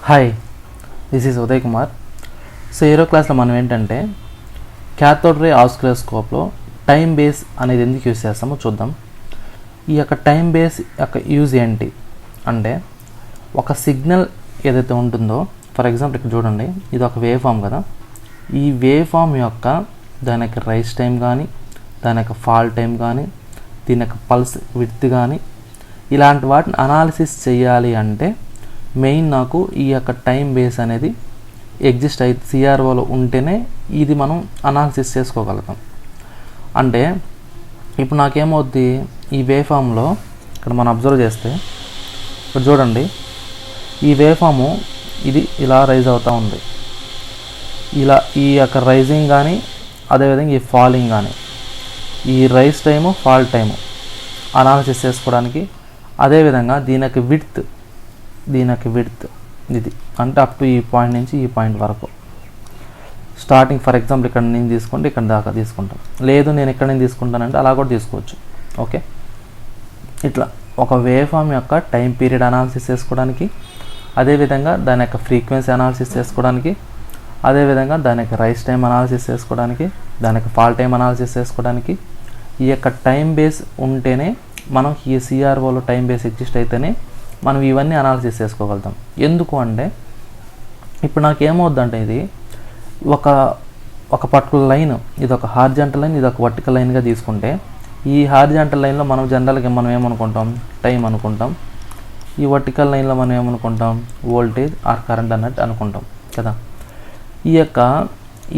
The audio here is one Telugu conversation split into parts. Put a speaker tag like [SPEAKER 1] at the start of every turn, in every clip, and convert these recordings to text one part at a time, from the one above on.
[SPEAKER 1] Hi, this is Uday Kumar. So ఈరో క్లాస్లో మనం ఏంటంటే క్యాథోడ్ రే ఆస్కిలోస్కోప్లో టైం బేస్ అనేది ఎందుకు యూజ్ చేస్తామో చూద్దాం. ఈ యొక్క టైం బేస్ యొక్క యూజ్ ఏంటి అంటే, ఒక సిగ్నల్ ఏదైతే ఉంటుందో, ఫర్ ఎగ్జాంపుల్ ఇక్కడ చూడండి, ఇది ఒక వేవ్ ఫామ్ కదా. ఈ వేవ్ ఫామ్ యొక్క దాని యొక్క రైజ్ టైం కానీ, దాని యొక్క ఫాల్ టైం కానీ, దీని యొక్క పల్స్ విడ్త్ కానీ, ఇలాంటి వాటిని అనాలిసిస్ చేయాలి అంటే మెయిన్ నాకు ఈ యొక్క టైం బేస్ అనేది ఎగ్జిస్ట్ అయితే సిఆర్ఓలో ఉంటేనే ఇది మనం అనాలిసిస్ చేసుకోగలుగుతాం. అంటే ఇప్పుడు నాకేమవుద్ది, ఈ వేవ్ ఫామ్లో ఇక్కడ మనం అబ్జర్వ్ చేస్తే ఇక్కడ చూడండి, ఈ వేవ్ ఫాము ఇది ఇలా రైజ్ అవుతూ ఉంది. ఇలా ఈ యొక్క రైజింగ్ కానీ, అదేవిధంగా ఈ ఫాలింగ్ కానీ, ఈ rise time fall time analysis చేసుకోవడానికి, అదేవిధంగా దీని యొక్క విడ్త్ ఇది అంటే అప్ టు ఈ పాయింట్ నుంచి ఈ పాయింట్ వరకు స్టార్టింగ్, ఫర్ ఎగ్జాంపుల్ ఇక్కడ నేను తీసుకుంటే ఇక్కడ దాకా తీసుకుంటాం, లేదు నేను ఇక్కడ నేను తీసుకుంటానంటే అలా కూడా తీసుకోవచ్చు. ఓకే, ఇట్లా ఒక వేవ్ ఫామ్ యొక్క టైం పీరియడ్ అనాలిసిస్ చేసుకోవడానికి, అదేవిధంగా దాని యొక్క ఫ్రీక్వెన్సీ అనాలిసిస్ చేసుకోవడానికి, అదేవిధంగా దాని యొక్క రైజ్ టైం అనాలిసిస్ చేసుకోవడానికి, దాని యొక్క ఫాల్ టైం అనాలిసిస్ చేసుకోవడానికి ఈ యొక్క టైం బేస్ ఉంటేనే మనం ఈ సిఆర్ఓలో టైం బేస్ ఎగ్జిస్ట్ అయితేనే మనం ఇవన్నీ అనాలిసిస్ చేసుకోగలుగుతాం. ఎందుకు అంటే ఇప్పుడు నాకు ఏమవుద్దంటే, ఇది ఒక పర్టికులర్ లైన్, ఇది ఒక హారిజాంటల్ లైన్, ఇది ఒక వర్టికల్ లైన్గా తీసుకుంటే, ఈ హారిజాంటల్ లైన్లో మనం జనరల్గా మనం ఏమనుకుంటాం, టైం అనుకుంటాం. ఈ వర్టికల్ లైన్లో మనం ఏమనుకుంటాం, వోల్టేజ్ ఆర్ కరెంట్ అన్నట్టు అనుకుంటాం కదా. ఈ యొక్క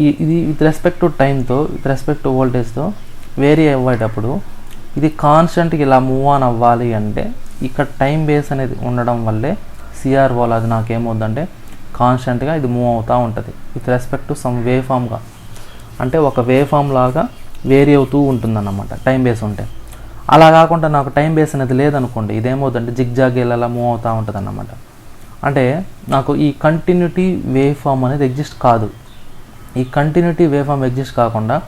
[SPEAKER 1] ఇది విత్ రెస్పెక్ట్ టు టైంతో, విత్ రెస్పెక్ట్ టు వోల్టేజ్తో వేరీ అవ్వేటప్పుడు ఇది కాన్స్టెంట్గా ఇలా మూవ్ ఆన్ అవ్వాలి అంటే ఇక్కడ టైం బేస్ అనేది ఉండడం వల్లే సిఆర్ఓలో అది నాకేమవుద్దంటే కాన్స్టెంట్గా ఇది మూవ్ అవుతూ ఉంటుంది with respect to some wave ఫామ్గా. అంటే ఒక వేవ్ ఫామ్ లాగా వేరీ అవుతూ ఉంటుందన్నమాట టైం బేస్ ఉంటే. అలా కాకుండా నాకు టైం బేస్ అనేది లేదనుకోండి, ఇదేమవుతుందంటే జిగ్జాగ్ ఇలా మూవ్ అవుతూ ఉంటుంది అన్నమాట. అంటే నాకు ఈ కంటిన్యూటీ వేవ్ ఫామ్ అనేది ఎగ్జిస్ట్ కాదు. ఈ కంటిన్యూటీ వేవ్ ఫామ్ ఎగ్జిస్ట్ కాకుండా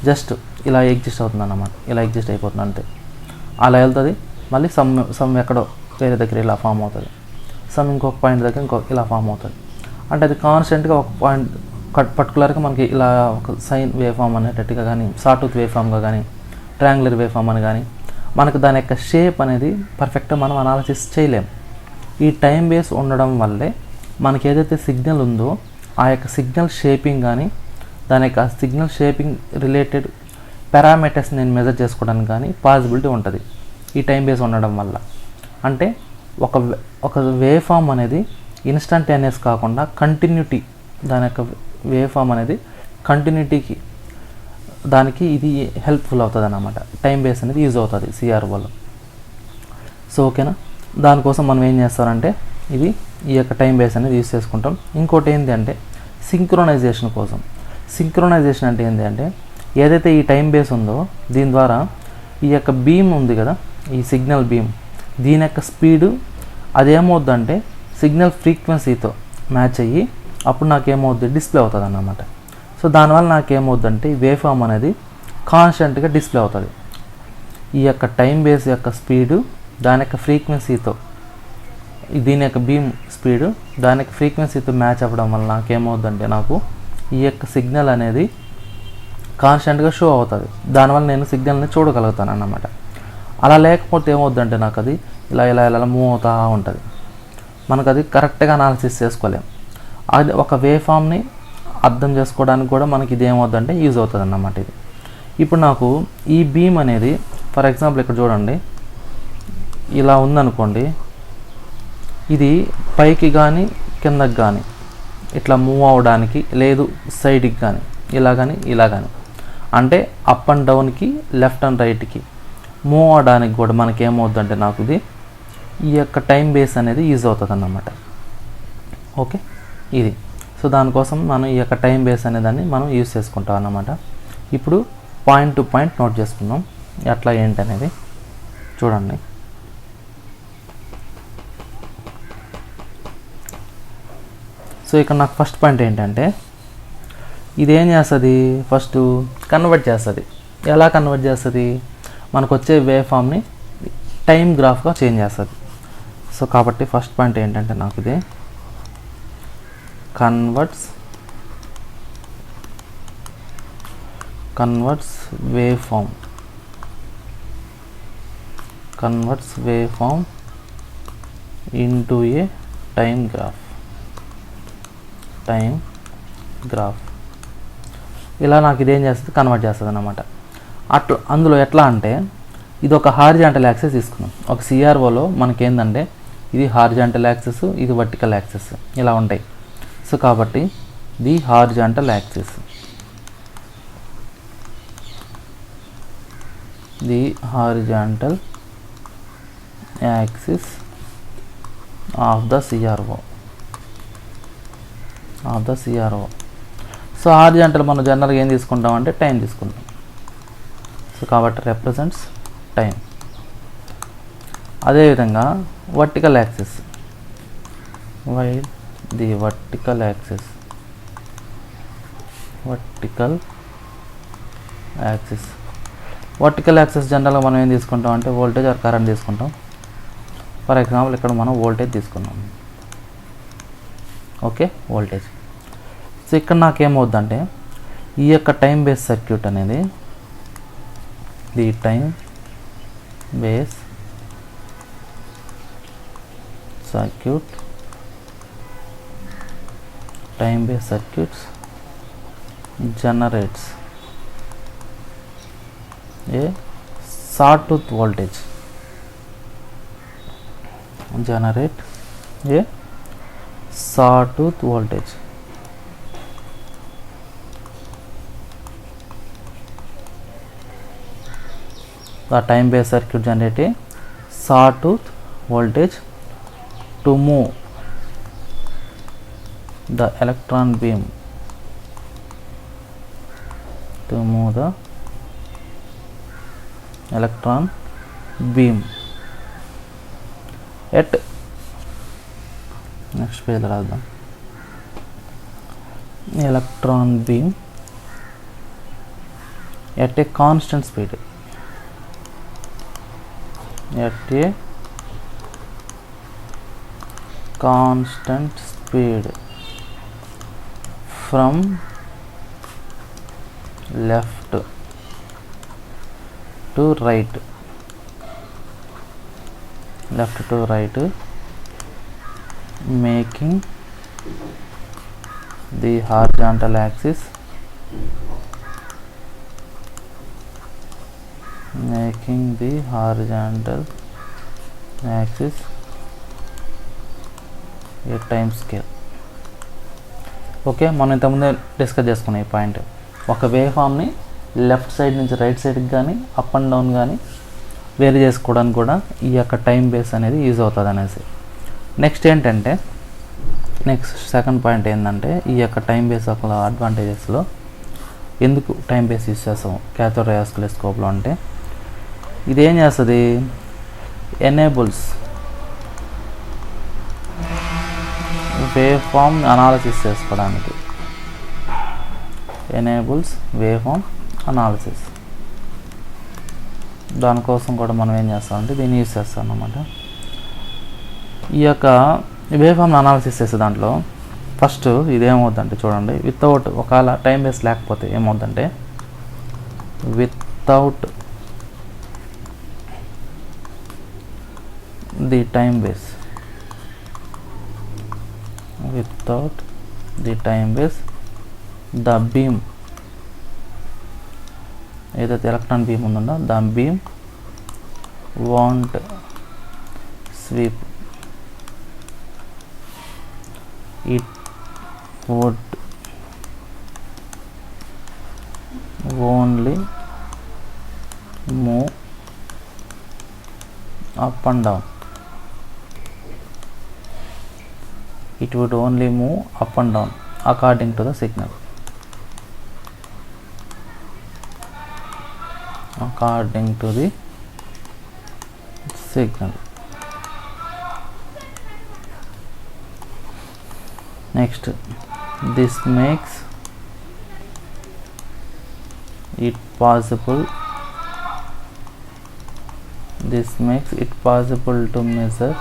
[SPEAKER 1] జస్ట్ ఇలా ఎగ్జిస్ట్ అవుతుంది అన్నమాట, ఇలా ఎగ్జిస్ట్ అయిపోతుంది అంతే. అలా వెళ్తుంది, మళ్ళీ సమ్ ఎక్కడో వేరే దగ్గర ఇలా ఫామ్ అవుతుంది, సమ్ ఇంకొక పాయింట్ దగ్గర ఇలా ఫామ్ అవుతుంది. అంటే అది కాన్స్టెంట్గా ఒక పాయింట్ పర్టికులర్గా మనకి ఇలా ఒక సైన్ వేవ్ ఫామ్ అనేటట్టుగా కానీ, సాటూత్ వేవ్ ఫామ్గా కానీ, ట్రయాంగులర్ వేవ్ ఫామ్ అని కానీ మనకు దాని యొక్క షేప్ అనేది పర్ఫెక్ట్గా మనం అనాలిసిస్ చేయలేం. ఈ టైం బేస్ ఉండడం వల్లే మనకి ఏదైతే సిగ్నల్ ఉందో ఆ యొక్క సిగ్నల్ షేపింగ్ కానీ, దాని యొక్క సిగ్నల్ షేపింగ్ రిలేటెడ్ పారామీటర్స్ నేను మెజర్ చేసుకోవడానికి కానీ పాసిబిలిటీ ఉంటుంది ఈ టైం బేస్ ఉండడం వల్ల. అంటే ఒక వేవ్ ఫామ్ అనేది ఇన్స్టంటేనియస్ కాకుండా కంటిన్యూటీ, దాని యొక్క వేవ్ ఫామ్ అనేది కంటిన్యూటీకి దానికి ఇది హెల్ప్ఫుల్ అవుతుంది అన్నమాట. టైం బేస్ అనేది యూజ్ అవుతుంది సిఆర్ఓలో. సో ఓకేనా, దానికోసం మనం ఏం చేస్తారంటే ఈ యొక్క టైం బేస్ అనేది యూజ్ చేసుకుంటాం. ఇంకోటి ఏంటి అంటే సింక్రోనైజేషన్ కోసం. సింక్రోనైజేషన్ అంటే ఏంటి అంటే, ఏదైతే ఈ టైం బేస్ ఉందో దీని ద్వారా ఈ యొక్క బీమ్ ఉంది కదా, ఈ సిగ్నల్ బీమ్, దీని యొక్క స్పీడు అదేమవుద్దంటే సిగ్నల్ ఫ్రీక్వెన్సీతో మ్యాచ్ అయ్యి అప్పుడు నాకేమవుద్ది, డిస్ప్లే అవుతుంది అన్నమాట. సో దానివల్ల నాకేమవుద్దంటే ఈ వేవ్ ఫామ్ అనేది కాన్స్టెంట్గా డిస్ప్లే అవుతుంది. ఈ యొక్క టైం బేస్ యొక్క స్పీడు దాని యొక్క ఫ్రీక్వెన్సీతో, దీని యొక్క బీమ్ స్పీడు దాని యొక్క ఫ్రీక్వెన్సీతో మ్యాచ్ అవ్వడం వల్ల నాకేమవుద్దంటే నాకు ఈ యొక్క సిగ్నల్ అనేది కాన్స్టెంట్గా షో అవుతుంది. దానివల్ల నేను సిగ్నల్ని చూడగలుగుతాను అన్నమాట. అలా లేకపోతే ఏమవుద్దంటే నాకు అది ఇలా మూవ్ అవుతూ ఉంటుంది. మనకు అది కరెక్ట్గా అనాలిసిస్ చేసుకోలేం. అది ఒక వేవ్ ఫామ్ని అర్థం చేసుకోవడానికి కూడా మనకి ఇది ఏమవుద్దంటే యూజ్ అవుతుంది అన్నమాట. ఇది ఇప్పుడు నాకు ఈ బీమ్ అనేది, ఫర్ ఎగ్జాంపుల్ ఇక్కడ చూడండి, ఇలా ఉందనుకోండి, ఇది పైకి కానీ కిందకి కానీ ఇట్లా మూవ్ అవ్వడానికి, లేదు సైడ్కి కానీ ఇలా కానీ అంటే అప్ అండ్ డౌన్కి, లెఫ్ట్ అండ్ రైట్కి మూవ్ అవడానికి కూడా మనకి ఏమవుద్దంటే నాకు ఈ యొక్క టైం బేస్ అనేది యూజ్ అవుతుంది అన్నమాట. ఓకే, ఇది. సో దానికోసం మనం ఈ యొక్క టైం బేస్ అనేదాన్ని మనం యూజ్ చేసుకుంటాం అన్నమాట. ఇప్పుడు పాయింట్ టు పాయింట్ నోట్ చేసుకుందాం ఎట్లా ఏంటి అనేది. చూడండి, సో ఇక్కడ నాకు ఫస్ట్ పాయింట్ ఏంటంటే, ఇదేం చేస్తుంది, ఫస్ట్ కన్వర్ట్ చేస్తుంది. ఎలా కన్వర్ట్ చేస్తుంది, మనకు వచ్చే వేవ్ ఫామ్ని టైం గ్రాఫ్గా చేంజ్ చేస్తుంది. సో కాబట్టి ఫస్ట్ పాయింట్ ఏంటంటే నాకు ఇది converts waveform into a time graph. ఇలా నాకు ఇదేం చేస్తుంది, కన్వర్ట్ చేస్తుంది అన్నమాట. అట్లా అందులో ఎట్లా అంటే ఇది ఒక హారిజాంటల్ యాక్సెస్ తీసుకున్నాం. ఒక సిఆర్ఓలో మనకేందంటే ఇది హారిజాంటల్ యాక్సెస్, ఇది వర్టికల్ యాక్సెస్ ఇలా ఉంటాయి. సో కాబట్టి the horizontal access of the CRO. So horizontal మనం జనరల్గా ఏం తీసుకుంటాం అంటే టైం తీసుకుంటాం. సో కాబట్టి రిప్రజెంట్స్ టైం. అదేవిధంగా vertical axis, while the vertical axis జనరల్గా మనం ఏం తీసుకుంటాం అంటే వోల్టేజ్ ఆర్ కరెంట్ తీసుకుంటాం. ఫర్ ఎగ్జాంపుల్ ఇక్కడ మనం వోల్టేజ్ తీసుకున్నాం. Okay, voltage. సో ఇక్కడ నాకేమవుద్దంటే ఈ యొక్క టైం బేస్ సర్క్యూట్ అనేది the time base circuits generates a sawtooth voltage. The time based circuit generate a sawtooth voltage to move the electron beam at next page రాద్దాం. electron beam at a constant speed from left to right, making the horizontal axis a time scale. Okay, మనం ఇంతకుముందే డిస్కస్ చేసుకున్నాం ఈ పాయింట్. ఒక వేవ్ ఫామ్ని లెఫ్ట్ సైడ్ నుంచి రైట్ సైడ్కి కానీ అప్ అండ్ డౌన్ కానీ వేరు చేసుకోవడానికి కూడా ఈ యొక్క టైం బేస్ అనేది యూజ్ అవుతుంది అనేసి. నెక్స్ట్ సెకండ్ పాయింట్ ఏంటంటే ఈ యొక్క టైం బేస్ ఒక అడ్వాంటేజెస్లో ఎందుకు టైం బేస్ యూజ్ చేస్తాం క్యాథోడ్ రే ఆసిల్లోస్కోప్లో అంటే ఇదేం చేస్తుంది, ఎనేబుల్స్ వేవ్ ఫామ్ అనాలిసిస్ చేసుకోవడానికి. దానికోసం కూడా మనం ఏం చేస్తామంటే దీన్ని యూజ్ చేస్తాం అన్నమాట. ఈ యొక్క వేవ్ ఫామ్ అనాలిసిస్ చేసే దాంట్లో ఫస్ట్ ఇదేమవుద్దంటే చూడండి, వితౌట్ ఒకవేళ టైం బేస్ లేకపోతే ఏమవుద్దంటే without the time base the beam ఏదైతే ఎలక్ట్రాన్ బీమ్ ఉందో the beam want sweep, it would only move up and down. It would only move up and down according to the signal. Next, this makes it possible to measure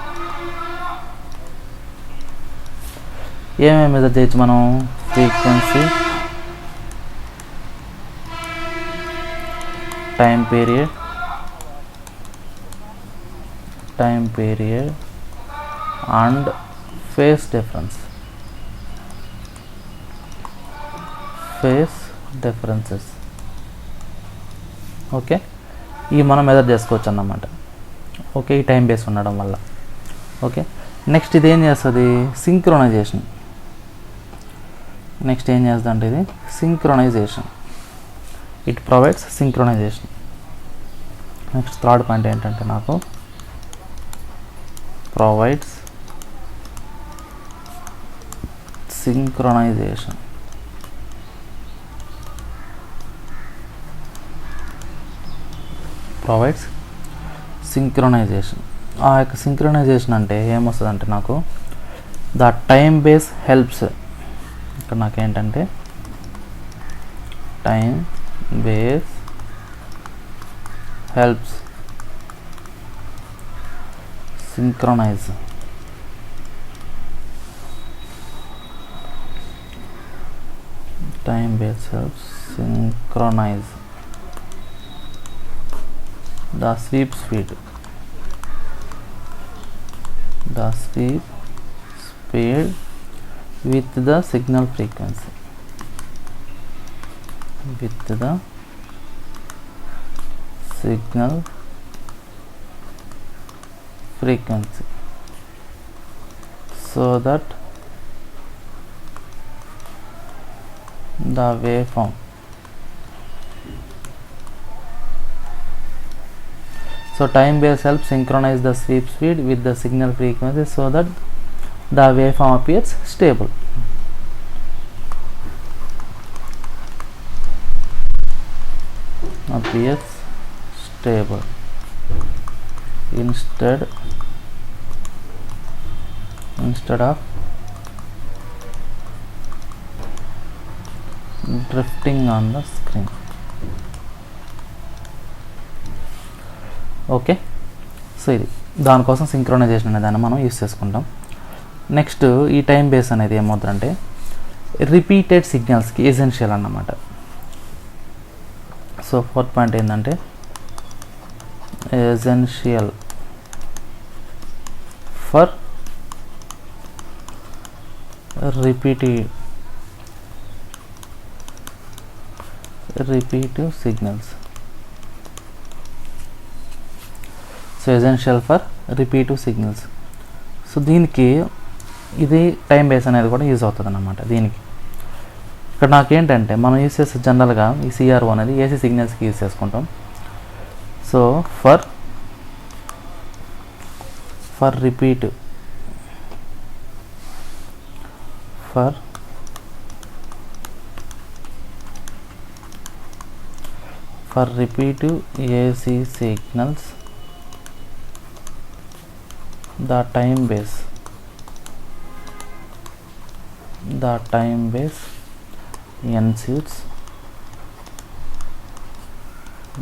[SPEAKER 1] ఏమేమి మెజర్ చేయొచ్చు మనం? Frequency, time period and face differences. Okay, ఇవి మనం మెజర్ చేసుకోవచ్చు అన్నమాట. ఓకే, ఈ టైం బేస్ ఉండడం వల్ల. ఓకే, నెక్స్ట్ ఇది ఏం చేస్తుంది? సింక్రొనైజేషన్. నెక్స్ట్ ఏం చేస్తుంది అంటే ఇది synchronisation. It provides synchronisation. Next third point ఏంటంటే నాకు ప్రొవైడ్స్ సింక్రొనైజేషన్. Provides synchronisation. ఆ యొక్క సింక్రొనైజేషన్ అంటే ఏమొస్తుంది అంటే నాకు ద టైం బేస్ హెల్ప్స్. ఇక్కడ నాకేంటంటే time base helps synchronise. Time base helps synchronise the sweep speed with the signal frequency. So that the waveform time base helps synchronize the sweep speed with the signal frequency so that the waveform appears stable. Instead of drifting on the screen. Okay, so ఇది దానికోసం సింక్రొనైజేషన్ అనే దాన్ని మనం యూస్ చేసుకుంటాం. నెక్స్ట్ ఈ టైం బేస్ అనేది ఏమవుతుందంటే రిపీటెడ్ సిగ్నల్స్కి ఎసెన్షియల్ అన్నమాట. సో ఫోర్త్ పాయింట్ ఏంటంటే essential for repetitive signals. So essential for repetitive signals. So దీనికి ఇది టైం బేస్ అనేది కూడా యూజ్ అవుతుంది అన్నమాట. దీనికి ఇక్కడ నాకేంటంటే మనం యూజ్ చేసే జనరల్గా ఈ సిఆర్ఓ అనేది ఏసీ సిగ్నల్స్కి యూజ్ చేసుకుంటాం. So for repetitive AC signals the time base ensures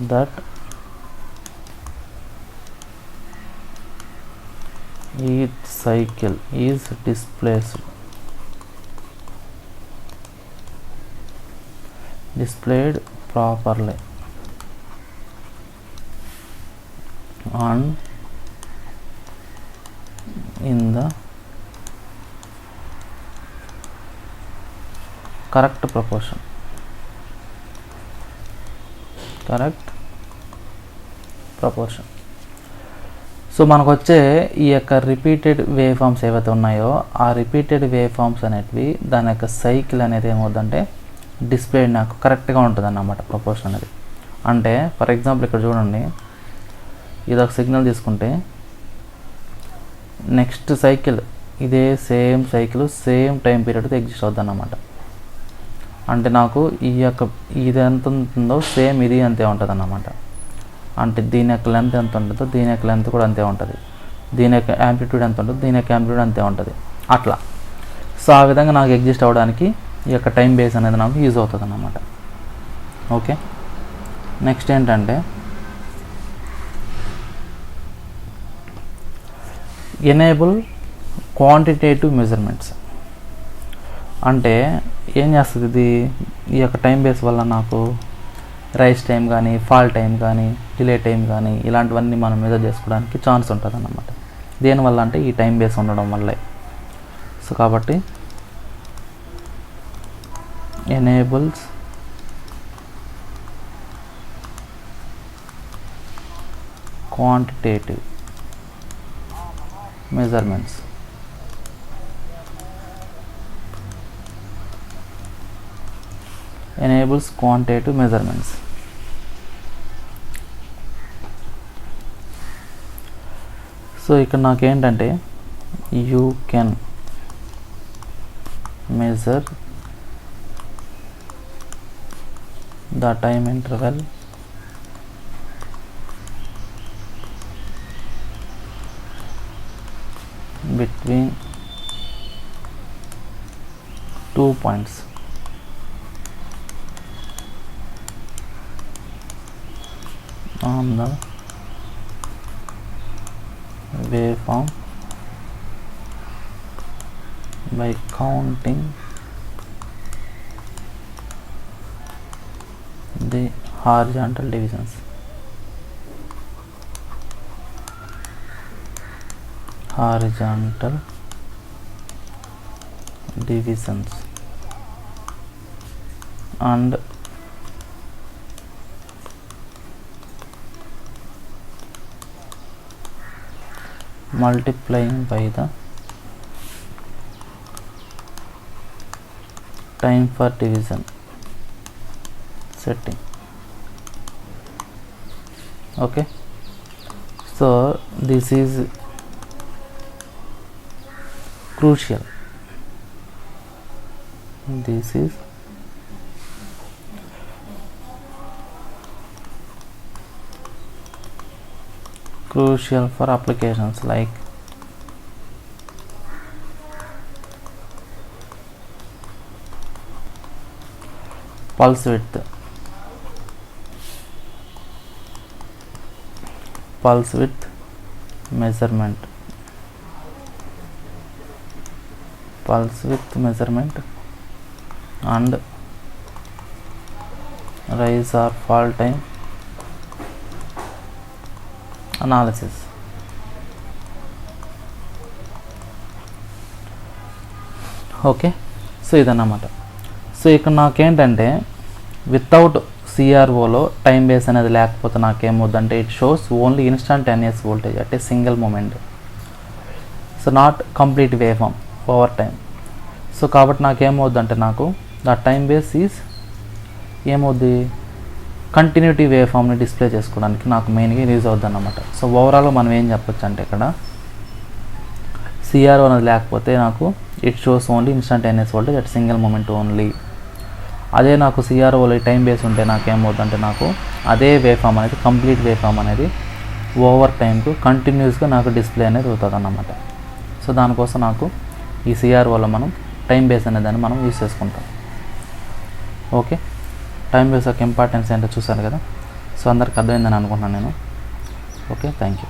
[SPEAKER 1] that each cycle is displayed properly on in the correct proportion. So మనకు వచ్చే ఈ యొక్క రిపీటెడ్ వేవ్ ఫామ్స్ ఏవైతే ఉన్నాయో ఆ రిపీటెడ్ వేవ్ ఫామ్స్ అనేటివి దాని యొక్క సైకిల్ అనేది ఏమవుతుందంటే డిస్ప్లే నాకు కరెక్ట్గా ఉంటుంది అన్నమాట, ప్రపోర్షన్ అనేది. అంటే ఫర్ ఎగ్జాంపుల్ ఇక్కడ చూడండి, ఇది ఒక సిగ్నల్ తీసుకుంటే నెక్స్ట్ సైకిల్ ఇదే సేమ్ సైకిల్ సేమ్ టైం పీరియడ్తో ఎగ్జిస్ట్ అవుతుంది అన్నమాట. అంటే నాకు ఈ యొక్క ఇది ఎంత ఉంటుందో సేమ్ ఇది అంతే ఉంటుంది అన్నమాట. అంటే దీని యొక్క లెంత్ ఎంత ఉంటుందో దీని యొక్క లెంత్ కూడా అంతే ఉంటుంది, దీని యొక్క యాంప్లిట్యూడ్ ఎంత ఉంటుందో దీని యొక్క యాంప్లిట్యూడ్ అంతే ఉంటుంది అట్లా. సో ఆ విధంగా నాకు ఎగ్జిస్ట్ అవ్వడానికి ఈ యొక్క టైం బేస్ అనేది నాకు యూజ్ అవుతుంది అన్నమాట. ఓకే, నెక్స్ట్ ఏంటంటే ఎనేబుల్ క్వాంటిటేటివ్ మెజర్మెంట్స్. అంటే ఏం చేస్తుంది ఇది, ఈ యొక్క టైం బేస్ వల్ల నాకు రైస్ టైం కానీ, ఫాల్ టైం కానీ, డిలే టైం కానీ ఇలాంటివన్నీ మనం మెజర్ చేసుకోవడానికి ఛాన్స్ ఉంటుంది అన్నమాట. దేనివల్ల అంటే ఈ టైం బేస్ ఉండడం వల్లే. సో కాబట్టి enables quantitative measurements. Enables quantitative measurements. So ఇక్కడ నాకేంటంటే you can measure the time interval between 2 points on the waveform by counting the horizontal divisions. Horizontal divisions and multiplying by the time for division setting. Okay, so this is crucial. This is crucial for applications like pulse width, measurement, pulse width measurement and rise or fall time analysis. Okay, so ఇదన్నమాట. సో ఇక్కడ నాకేంటంటే వితౌట్ సిఆర్ఓలో టైం బేస్ అనేది లేకపోతే నాకేమవుద్దంటే it shows only instantaneous voltage అంటే single moment, so not complete wave form over time. So కాబట్టి నాకేమవుద్దంటే నాకు ద టైం బేస్ ఈజ్ ఏమవుద్ది కంటిన్యూటీ వేవ్ ఫామ్ని డిస్ప్లే చేసుకోవడానికి నాకు మెయిన్గా యూజ్ అవుద్ది అన్నమాట. సో ఓవరాల్గా మనం ఏం చెప్పొచ్చు అంటే ఇక్కడ సిఆర్ఓ అనేది లేకపోతే నాకు it shows only instantaneous voltage at single moment only. అదే నాకు సిఆర్ఓలో టైం బేస్ ఉంటే నాకేమవుతుందంటే నాకు అదే వేవ్ ఫామ్ అనేది కంప్లీట్ వేవ్ ఫామ్ అనేది ఓవర్ టైంకు కంటిన్యూస్గా నాకు డిస్ప్లే అనేది అవుతుంది అన్నమాట. సో దానికోసం నాకు ఈ సిఆర్ఓలో మనం టైం బేస్ అనే దాన్ని మనం యూజ్ చేసుకుంటాం. ఓకే, టైం బేస్ యొక్క ఇంపార్టెన్స్ ఏంటో చూసాను కదా. సో అందరికి అర్థమైందని అనుకుంటున్నాను నేను. Okay, thank you.